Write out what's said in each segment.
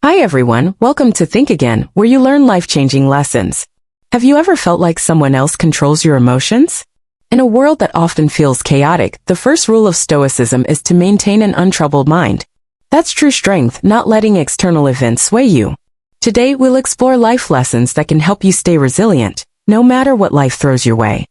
Hi everyone, welcome to Think Again, where you learn life-changing lessons. Have you ever felt like someone else controls your emotions? In a world that often feels chaotic, the first rule of Stoicism is to maintain an untroubled mind. That's true strength, not letting external events sway you. Today, we'll explore life lessons that can help you stay resilient, no matter what life throws your way.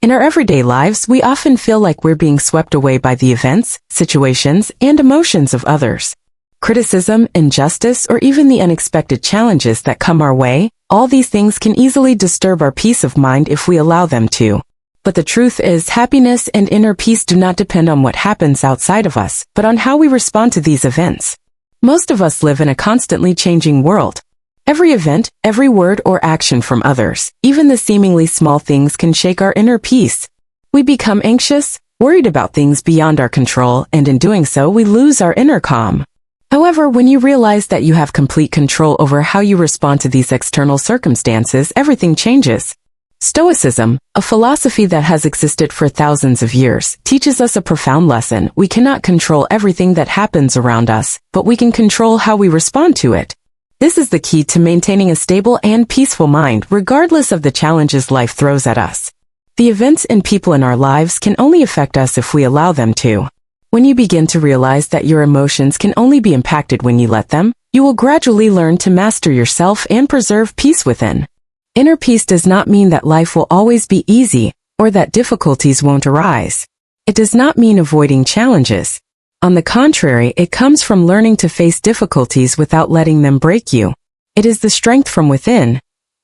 In our everyday lives, we often feel like we're being swept away by the events, situations, and emotions of others. Criticism, injustice, or even the unexpected challenges that come our way, all these things can easily disturb our peace of mind if we allow them to. But the truth is, happiness and inner peace do not depend on what happens outside of us, but on how we respond to these events. Most of us live in a constantly changing world. Every event, every word or action from others, even the seemingly small things can shake our inner peace. We become anxious, worried about things beyond our control, and in doing so, we lose our inner calm. However, when you realize that you have complete control over how you respond to these external circumstances, everything changes. Stoicism, a philosophy that has existed for thousands of years, teaches us a profound lesson. We cannot control everything that happens around us, but we can control how we respond to it. This is the key to maintaining a stable and peaceful mind, regardless of the challenges life throws at us. The events and people in our lives can only affect us if we allow them to. When you begin to realize that your emotions can only be impacted when you let them, you will gradually learn to master yourself and preserve peace within. Inner peace does not mean that life will always be easy, or that difficulties won't arise. It does not mean avoiding challenges. On the contrary, it comes from learning to face difficulties without letting them break you. It is the strength from within,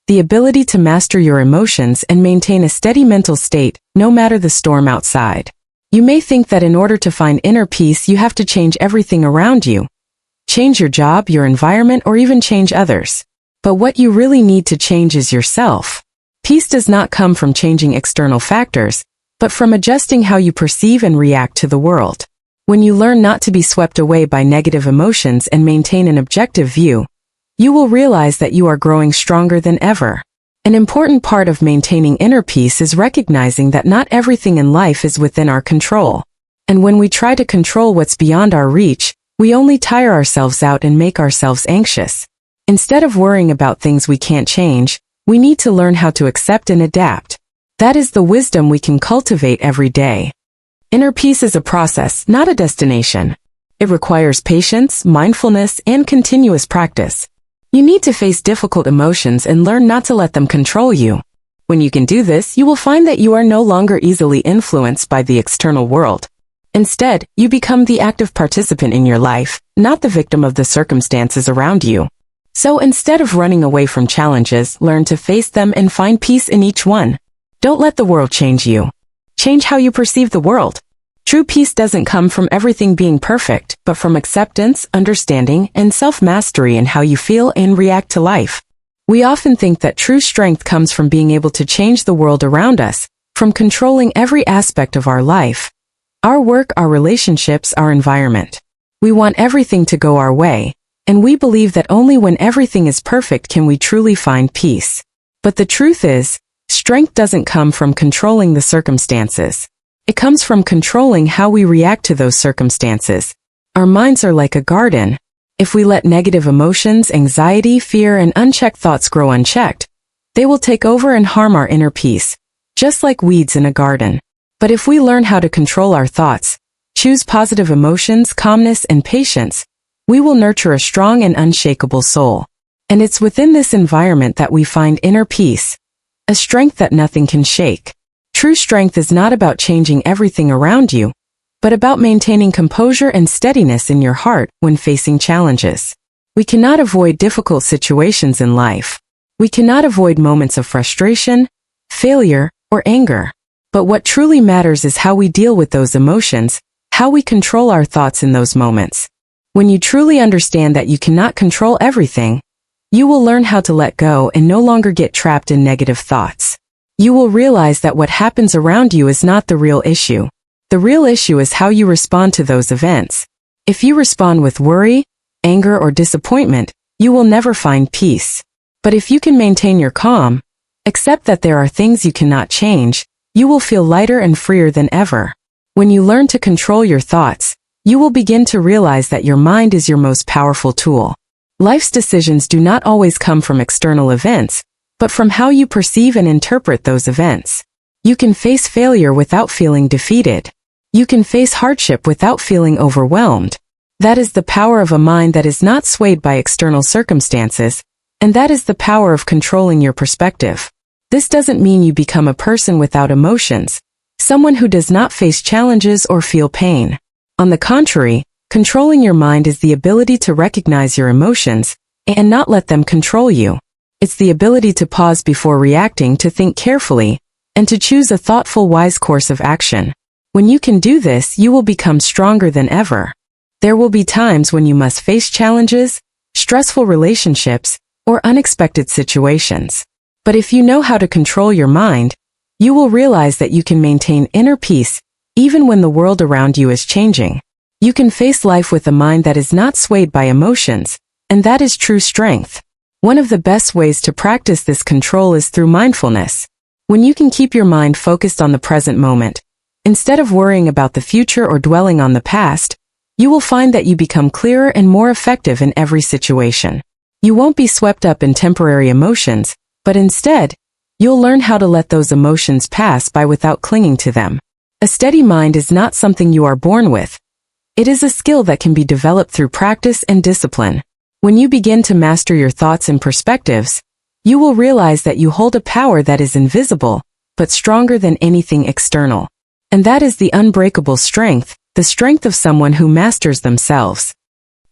the ability to master your emotions and maintain a steady mental state, no matter the storm outside. You may think that in order to find inner peace, you have to change everything around you. Change your job, your environment, or even change others. But what you really need to change is yourself. Peace does not come from changing external factors, but from adjusting how you perceive and react to the world. When you learn not to be swept away by negative emotions and maintain an objective view, you will realize that you are growing stronger than ever. An important part of maintaining inner peace is recognizing that not everything in life is within our control. And when we try to control what's beyond our reach, we only tire ourselves out and make ourselves anxious. Instead of worrying about things we can't change, we need to learn how to accept and adapt. That is the wisdom we can cultivate every day. Inner peace is a process, not a destination. It requires patience, mindfulness, and continuous practice. You need to face difficult emotions and learn not to let them control you. When you can do this, you will find that you are no longer easily influenced by the external world. Instead, you become the active participant in your life, not the victim of the circumstances around you. So instead of running away from challenges, learn to face them and find peace in each one. Don't let the world change you. Change how you perceive the world. True peace doesn't come from everything being perfect, but from acceptance, understanding, and self-mastery in how you feel and react to life. We often think that true strength comes from being able to change the world around us, from controlling every aspect of our life. Our work, our relationships, our environment. We want everything to go our way, and we believe that only when everything is perfect can we truly find peace. But the truth is, strength doesn't come from controlling the circumstances. It comes from controlling how we react to those circumstances. Our minds are like a garden. If we let negative emotions, anxiety, fear, and unchecked thoughts grow unchecked, they will take over and harm our inner peace, just like weeds in a garden. But if we learn how to control our thoughts, choose positive emotions, calmness, and patience, we will nurture a strong and unshakable soul. And it's within this environment that we find inner peace, a strength that nothing can shake. True strength is not about changing everything around you, but about maintaining composure and steadiness in your heart when facing challenges. We cannot avoid difficult situations in life. We cannot avoid moments of frustration, failure, or anger. But what truly matters is how we deal with those emotions, how we control our thoughts in those moments. When you truly understand that you cannot control everything, you will learn how to let go and no longer get trapped in negative thoughts. You will realize that what happens around you is not the real issue. The real issue is how you respond to those events. If you respond with worry, anger, or disappointment, you will never find peace. But if you can maintain your calm, accept that there are things you cannot change, you will feel lighter and freer than ever. When you learn to control your thoughts, you will begin to realize that your mind is your most powerful tool. Life's decisions do not always come from external events, but from how you perceive and interpret those events. You can face failure without feeling defeated. You can face hardship without feeling overwhelmed. That is the power of a mind that is not swayed by external circumstances, and that is the power of controlling your perspective. This doesn't mean you become a person without emotions, someone who does not face challenges or feel pain. On the contrary, controlling your mind is the ability to recognize your emotions and not let them control you. It's the ability to pause before reacting, to think carefully, and to choose a thoughtful, wise course of action. When you can do this, you will become stronger than ever. There will be times when you must face challenges, stressful relationships, or unexpected situations. But if you know how to control your mind, you will realize that you can maintain inner peace even when the world around you is changing. You can face life with a mind that is not swayed by emotions, and that is true strength. One of the best ways to practice this control is through mindfulness. When you can keep your mind focused on the present moment, instead of worrying about the future or dwelling on the past, you will find that you become clearer and more effective in every situation. You won't be swept up in temporary emotions, but instead, you'll learn how to let those emotions pass by without clinging to them. A steady mind is not something you are born with. It is a skill that can be developed through practice and discipline. When you begin to master your thoughts and perspectives, you will realize that you hold a power that is invisible, but stronger than anything external. And that is the unbreakable strength, the strength of someone who masters themselves.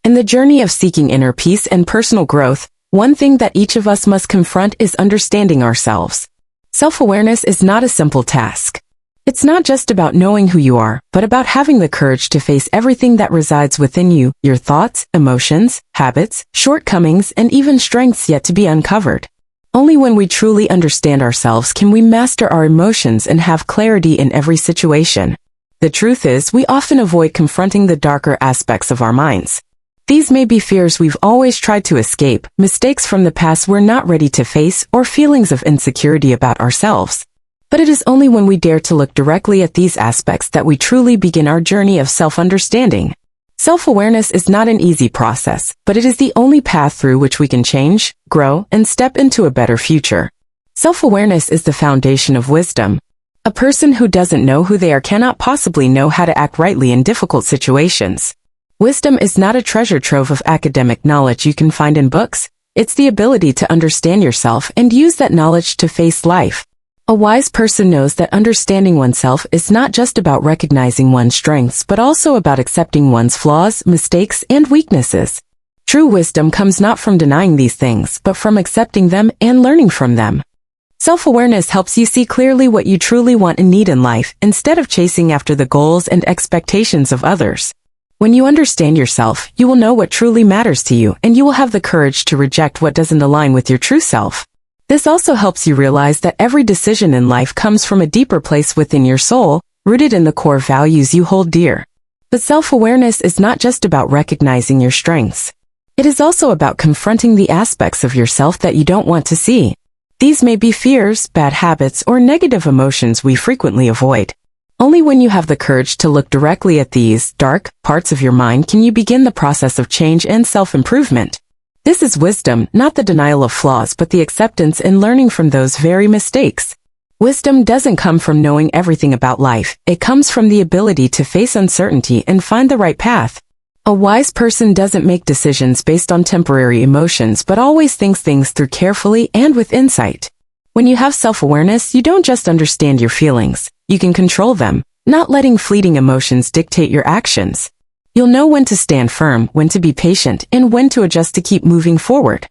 In the journey of seeking inner peace and personal growth, one thing that each of us must confront is understanding ourselves. Self-awareness is not a simple task. It's not just about knowing who you are, but about having the courage to face everything that resides within you, your thoughts, emotions, habits, shortcomings, and even strengths yet to be uncovered. Only when we truly understand ourselves can we master our emotions and have clarity in every situation. The truth is, we often avoid confronting the darker aspects of our minds. These may be fears we've always tried to escape, mistakes from the past we're not ready to face, or feelings of insecurity about ourselves. But it is only when we dare to look directly at these aspects that we truly begin our journey of self-understanding. Self-awareness is not an easy process, but it is the only path through which we can change, grow, and step into a better future. Self-awareness is the foundation of wisdom. A person who doesn't know who they are cannot possibly know how to act rightly in difficult situations. Wisdom is not a treasure trove of academic knowledge you can find in books. It's the ability to understand yourself and use that knowledge to face life. A wise person knows that understanding oneself is not just about recognizing one's strengths, but also about accepting one's flaws, mistakes, and weaknesses. True wisdom comes not from denying these things, but from accepting them and learning from them. Self-awareness helps you see clearly what you truly want and need in life, instead of chasing after the goals and expectations of others. When you understand yourself, you will know what truly matters to you, and you will have the courage to reject what doesn't align with your true self. This also helps you realize that every decision in life comes from a deeper place within your soul, rooted in the core values you hold dear. But self-awareness is not just about recognizing your strengths. It is also about confronting the aspects of yourself that you don't want to see. These may be fears, bad habits, or negative emotions we frequently avoid. Only when you have the courage to look directly at these dark parts of your mind can you begin the process of change and self-improvement. This is wisdom, not the denial of flaws, but the acceptance and learning from those very mistakes. Wisdom doesn't come from knowing everything about life. It comes from the ability to face uncertainty and find the right path. A wise person doesn't make decisions based on temporary emotions, but always thinks things through carefully and with insight. When you have self-awareness, you don't just understand your feelings. You can control them, not letting fleeting emotions dictate your actions. You'll know when to stand firm, when to be patient, and when to adjust to keep moving forward.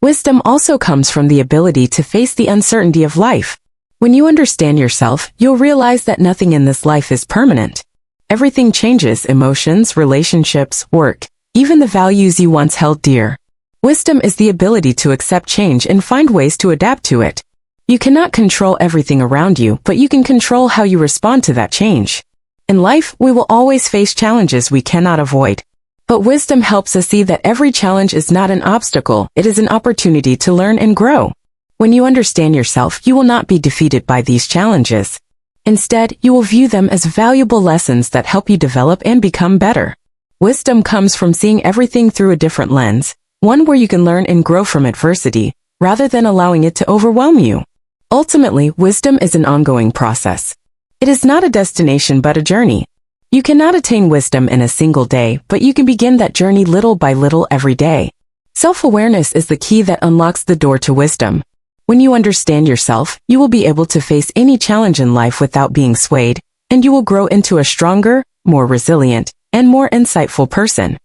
Wisdom also comes from the ability to face the uncertainty of life. When you understand yourself, you'll realize that nothing in this life is permanent. Everything changes: emotions, relationships, work, even the values you once held dear. Wisdom is the ability to accept change and find ways to adapt to it. You cannot control everything around you, but you can control how you respond to that change. In life, we will always face challenges we cannot avoid. But wisdom helps us see that every challenge is not an obstacle, it is an opportunity to learn and grow. When you understand yourself, you will not be defeated by these challenges. Instead, you will view them as valuable lessons that help you develop and become better. Wisdom comes from seeing everything through a different lens, one where you can learn and grow from adversity, rather than allowing it to overwhelm you. Ultimately, wisdom is an ongoing process. It is not a destination but a journey. You cannot attain wisdom in a single day, but you can begin that journey little by little every day. Self-awareness is the key that unlocks the door to wisdom. When you understand yourself, you will be able to face any challenge in life without being swayed, and you will grow into a stronger, more resilient, and more insightful person.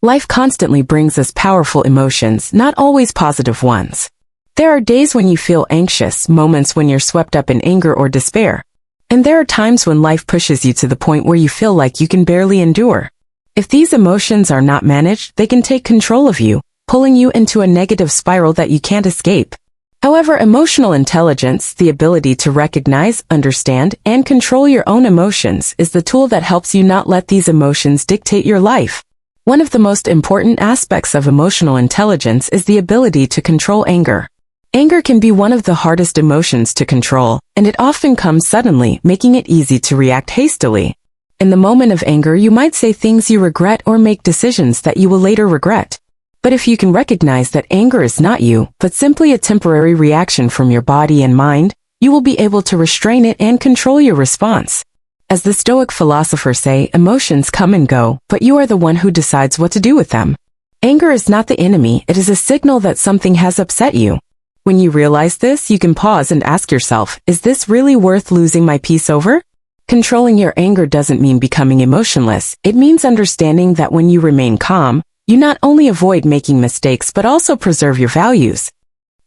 Life constantly brings us powerful emotions, not always positive ones. There are days when you feel anxious, moments when you're swept up in anger or despair. And there are times when life pushes you to the point where you feel like you can barely endure. If these emotions are not managed, they can take control of you, pulling you into a negative spiral that you can't escape. However, emotional intelligence, the ability to recognize, understand, and control your own emotions, is the tool that helps you not let these emotions dictate your life. One of the most important aspects of emotional intelligence is the ability to control anger. Anger can be one of the hardest emotions to control, and it often comes suddenly, making it easy to react hastily. In the moment of anger, you might say things you regret or make decisions that you will later regret. But if you can recognize that anger is not you, but simply a temporary reaction from your body and mind, you will be able to restrain it and control your response. As the Stoic philosophers say, emotions come and go, but you are the one who decides what to do with them. Anger is not the enemy, it is a signal that something has upset you. When you realize this, you can pause and ask yourself, is this really worth losing my peace over? Controlling your anger doesn't mean becoming emotionless. It means understanding that when you remain calm, you not only avoid making mistakes but also preserve your values.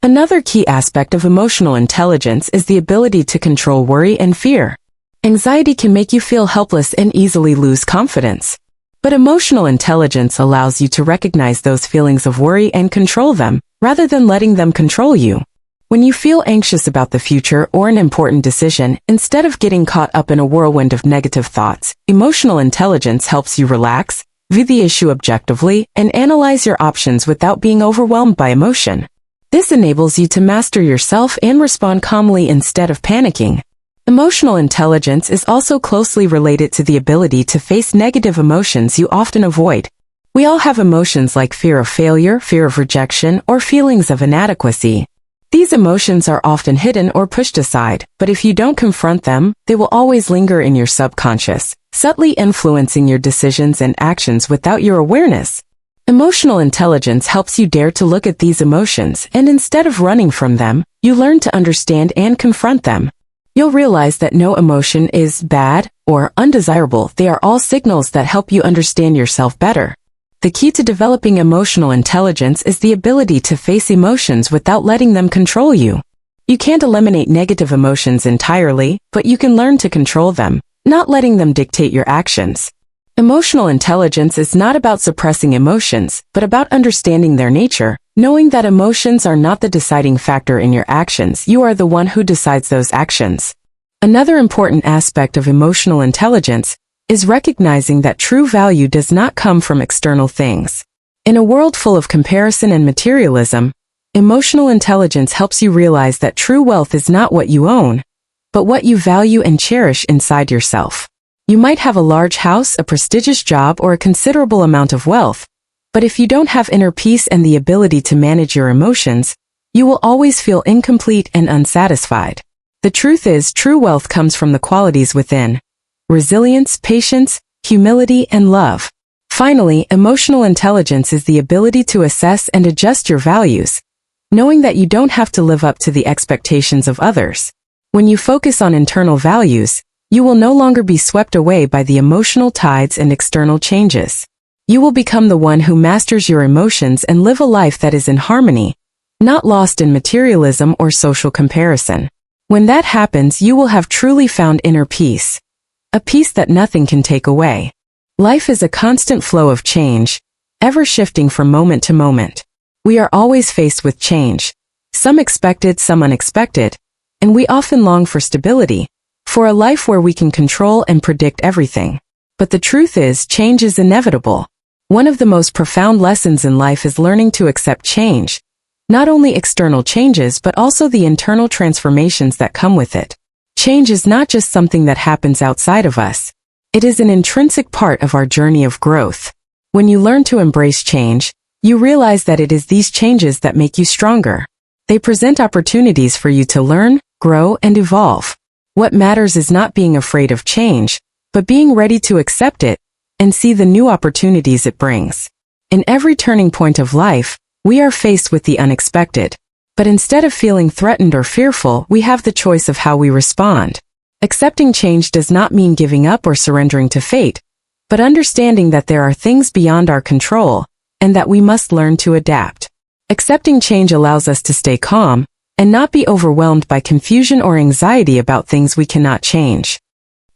Another key aspect of emotional intelligence is the ability to control worry and fear. Anxiety can make you feel helpless and easily lose confidence. But emotional intelligence allows you to recognize those feelings of worry and control them, rather than letting them control you. When you feel anxious about the future or an important decision, instead of getting caught up in a whirlwind of negative thoughts, emotional intelligence helps you relax, view the issue objectively, and analyze your options without being overwhelmed by emotion. This enables you to master yourself and respond calmly instead of panicking. Emotional intelligence is also closely related to the ability to face negative emotions you often avoid. We all have emotions like fear of failure, fear of rejection, or feelings of inadequacy. These emotions are often hidden or pushed aside, but if you don't confront them, they will always linger in your subconscious, subtly influencing your decisions and actions without your awareness. Emotional intelligence helps you dare to look at these emotions, and instead of running from them, you learn to understand and confront them. You'll realize that no emotion is bad or undesirable. They are all signals that help you understand yourself better. The key to developing emotional intelligence is the ability to face emotions without letting them control you. You can't eliminate negative emotions entirely, but you can learn to control them, not letting them dictate your actions. Emotional intelligence is not about suppressing emotions, but about understanding their nature. Knowing that emotions are not the deciding factor in your actions, you are the one who decides those actions. Another important aspect of emotional intelligence is recognizing that true value does not come from external things. In a world full of comparison and materialism, emotional intelligence helps you realize that true wealth is not what you own, but what you value and cherish inside yourself. You might have a large house, a prestigious job, or a considerable amount of wealth, but if you don't have inner peace and the ability to manage your emotions, you will always feel incomplete and unsatisfied. The truth is, true wealth comes from the qualities within: resilience, patience, humility, and love. Finally, emotional intelligence is the ability to assess and adjust your values, knowing that you don't have to live up to the expectations of others. When you focus on internal values, you will no longer be swept away by the emotional tides and external changes. You will become the one who masters your emotions and live a life that is in harmony, not lost in materialism or social comparison. When that happens, you will have truly found inner peace, a peace that nothing can take away. Life is a constant flow of change, ever shifting from moment to moment. We are always faced with change, some expected, some unexpected, and we often long for stability, for a life where we can control and predict everything. But the truth is, change is inevitable. One of the most profound lessons in life is learning to accept change, not only external changes but also the internal transformations that come with it. Change is not just something that happens outside of us. It is an intrinsic part of our journey of growth. When you learn to embrace change, You realize that it is these changes that make you stronger. They present opportunities for you to learn, grow, and evolve. What matters is not being afraid of change, but being ready to accept it and see the new opportunities it brings. In every turning point of life, we are faced with the unexpected. But instead of feeling threatened or fearful, we have the choice of how we respond. Accepting change does not mean giving up or surrendering to fate, but understanding that there are things beyond our control, and that we must learn to adapt. Accepting change allows us to stay calm, and not be overwhelmed by confusion or anxiety about things we cannot change.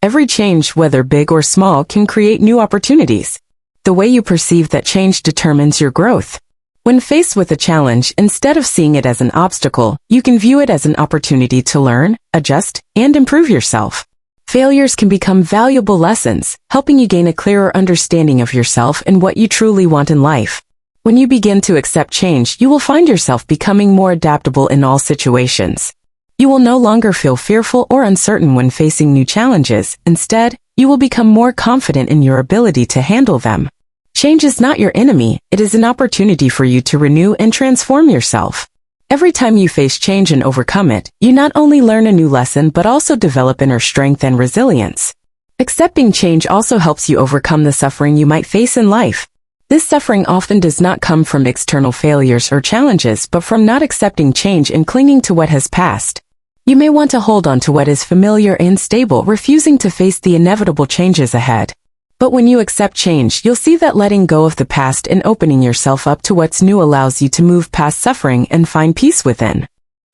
Every change, whether big or small, can create new opportunities. The way you perceive that change determines your growth. When faced with a challenge, instead of seeing it as an obstacle, you can view it as an opportunity to learn, adjust, and improve yourself. Failures can become valuable lessons, helping you gain a clearer understanding of yourself and what you truly want in life. When you begin to accept change, you will find yourself becoming more adaptable in all situations. You will no longer feel fearful or uncertain when facing new challenges. Instead, you will become more confident in your ability to handle them. Change is not your enemy, it is an opportunity for you to renew and transform yourself. Every time you face change and overcome it, you not only learn a new lesson but also develop inner strength and resilience. Accepting change also helps you overcome the suffering you might face in life. This suffering often does not come from external failures or challenges but from not accepting change and clinging to what has passed. You may want to hold on to what is familiar and stable, refusing to face the inevitable changes ahead. But when you accept change, you'll see that letting go of the past and opening yourself up to what's new allows you to move past suffering and find peace within.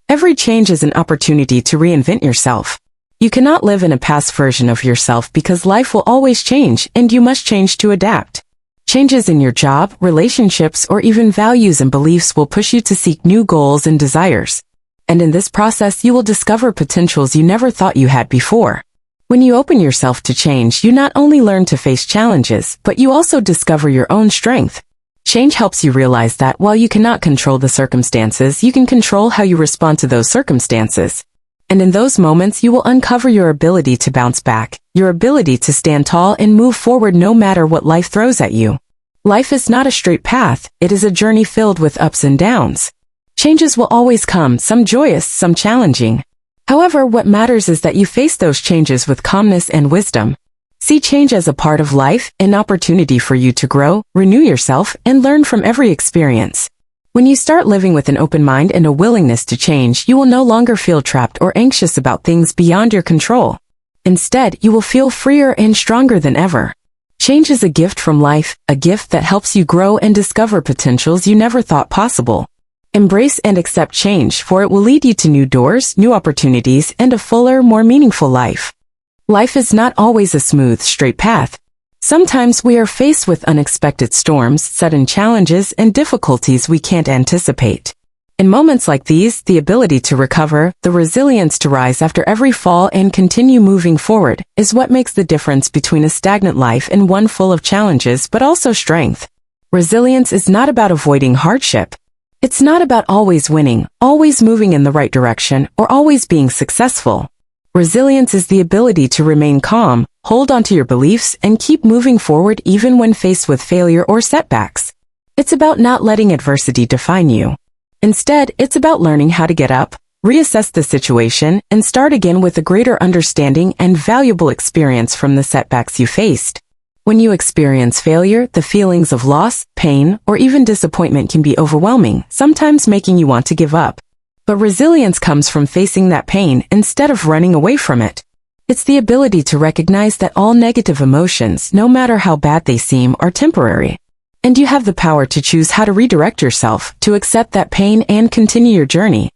Every change is an opportunity to reinvent yourself. You cannot live in a past version of yourself because life will always change and you must change to adapt. Changes in your job, relationships, or even values and beliefs will push you to seek new goals and desires. And in this process, you will discover potentials you never thought you had before. When you open yourself to change, you not only learn to face challenges, but you also discover your own strength. Change helps you realize that while you cannot control the circumstances, you can control how you respond to those circumstances. And in those moments, you will uncover your ability to bounce back, your ability to stand tall and move forward no matter what life throws at you. Life is not a straight path, it is a journey filled with ups and downs. Changes will always come, some joyous, some challenging. However, what matters is that you face those changes with calmness and wisdom. See change as a part of life, an opportunity for you to grow, renew yourself, and learn from every experience. When you start living with an open mind and a willingness to change, you will no longer feel trapped or anxious about things beyond your control. Instead, you will feel freer and stronger than ever. Change is a gift from life, a gift that helps you grow and discover potentials you never thought possible. Embrace and accept change, for it will lead you to new doors, new opportunities, and a fuller, more meaningful life. Life is not always a smooth, straight path. Sometimes we are faced with unexpected storms, sudden challenges, and difficulties we can't anticipate. In moments like these, the ability to recover, the resilience to rise after every fall and continue moving forward, is what makes the difference between a stagnant life and one full of challenges but also strength. Resilience is not about avoiding hardship. It's not about always winning, always moving in the right direction, or always being successful. Resilience is the ability to remain calm, hold onto your beliefs, and keep moving forward even when faced with failure or setbacks. It's about not letting adversity define you. Instead, it's about learning how to get up, reassess the situation, and start again with a greater understanding and valuable experience from the setbacks you faced. When you experience failure, the feelings of loss, pain, or even disappointment can be overwhelming, sometimes making you want to give up. But resilience comes from facing that pain instead of running away from it. It's the ability to recognize that all negative emotions, no matter how bad they seem, are temporary. And you have the power to choose how to redirect yourself, to accept that pain and continue your journey.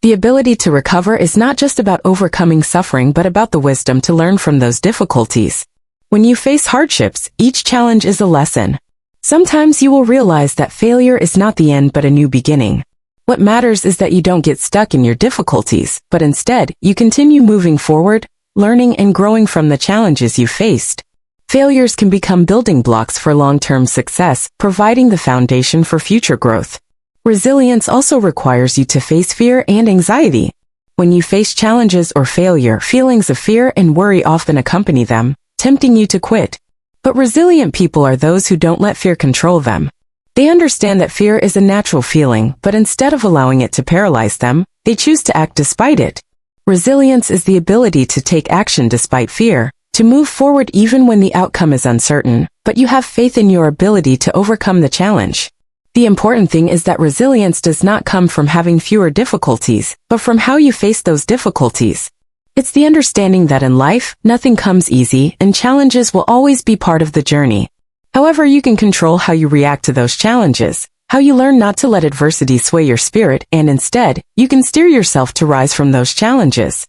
The ability to recover is not just about overcoming suffering but about the wisdom to learn from those difficulties. When you face hardships, each challenge is a lesson. Sometimes you will realize that failure is not the end but a new beginning. What matters is that you don't get stuck in your difficulties, but instead, you continue moving forward, learning and growing from the challenges you faced. Failures can become building blocks for long-term success, providing the foundation for future growth. Resilience also requires you to face fear and anxiety. When you face challenges or failure, feelings of fear and worry often accompany them, tempting you to quit. But resilient people are those who don't let fear control them. They understand that fear is a natural feeling, but instead of allowing it to paralyze them, they choose to act despite it. Resilience is the ability to take action despite fear, to move forward even when the outcome is uncertain, but you have faith in your ability to overcome the challenge. The important thing is that resilience does not come from having fewer difficulties, but from how you face those difficulties. It's the understanding that in life, nothing comes easy, and challenges will always be part of the journey. However, you can control how you react to those challenges, how you learn not to let adversity sway your spirit, and instead, you can steer yourself to rise from those challenges.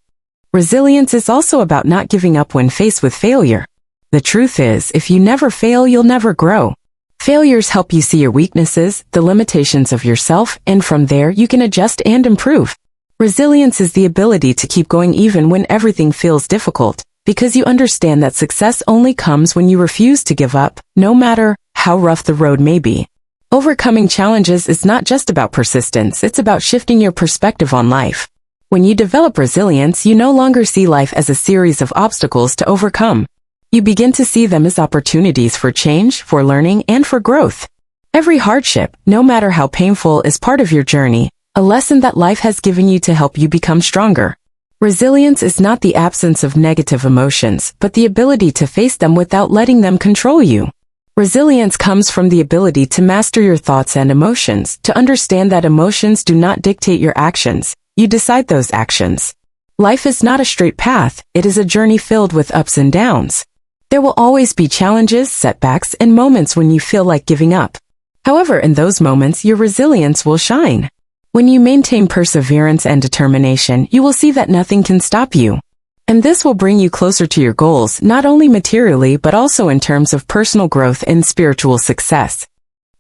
Resilience is also about not giving up when faced with failure. The truth is, if you never fail, you'll never grow. Failures help you see your weaknesses, the limitations of yourself, and from there, you can adjust and improve. Resilience is the ability to keep going even when everything feels difficult, because you understand that success only comes when you refuse to give up, no matter how rough the road may be. Overcoming challenges is not just about persistence, it's about shifting your perspective on life. When you develop resilience, you no longer see life as a series of obstacles to overcome. You begin to see them as opportunities for change, for learning, and for growth. Every hardship, no matter how painful, is part of your journey, a lesson that life has given you to help you become stronger. Resilience is not the absence of negative emotions, but the ability to face them without letting them control you. Resilience comes from the ability to master your thoughts and emotions, to understand that emotions do not dictate your actions, you decide those actions. Life is not a straight path, it is a journey filled with ups and downs. There will always be challenges, setbacks, and moments when you feel like giving up. However, in those moments, your resilience will shine. When you maintain perseverance and determination, you will see that nothing can stop you. And this will bring you closer to your goals, not only materially but also in terms of personal growth and spiritual success.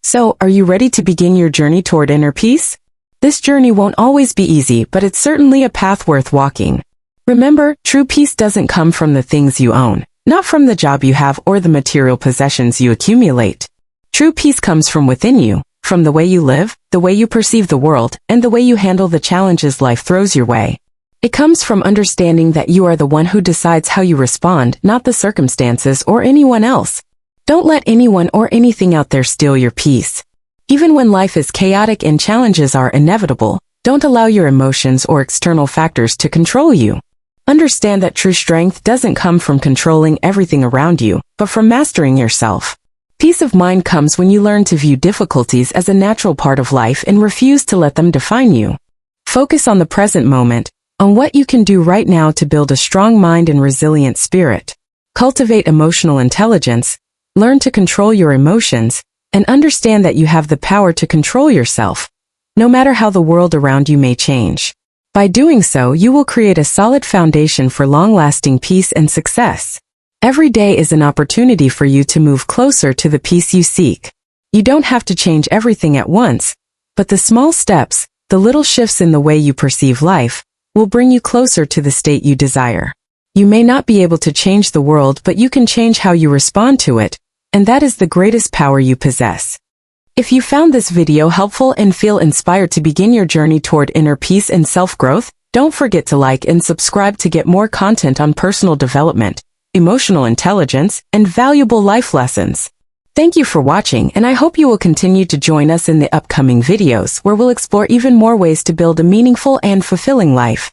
So, are you ready to begin your journey toward inner peace? This journey won't always be easy, but it's certainly a path worth walking. Remember, true peace doesn't come from the things you own, not from the job you have or the material possessions you accumulate. True peace comes from within you, from the way you live, the way you perceive the world, and the way you handle the challenges life throws your way. It comes from understanding that you are the one who decides how you respond, not the circumstances or anyone else. Don't let anyone or anything out there steal your peace. Even when life is chaotic and challenges are inevitable, don't allow your emotions or external factors to control you. Understand that true strength doesn't come from controlling everything around you, but from mastering yourself. Peace of mind comes when you learn to view difficulties as a natural part of life and refuse to let them define you. Focus on the present moment, on what you can do right now to build a strong mind and resilient spirit. Cultivate emotional intelligence, learn to control your emotions, and understand that you have the power to control yourself, no matter how the world around you may change. By doing so, you will create a solid foundation for long-lasting peace and success. Every day is an opportunity for you to move closer to the peace you seek. You don't have to change everything at once, but the small steps, the little shifts in the way you perceive life, will bring you closer to the state you desire. You may not be able to change the world, but you can change how you respond to it, and that is the greatest power you possess. If you found this video helpful and feel inspired to begin your journey toward inner peace and self-growth, don't forget to like and subscribe to get more content on personal development, emotional intelligence, and valuable life lessons. Thank you for watching, and I hope you will continue to join us in the upcoming videos where we'll explore even more ways to build a meaningful and fulfilling life.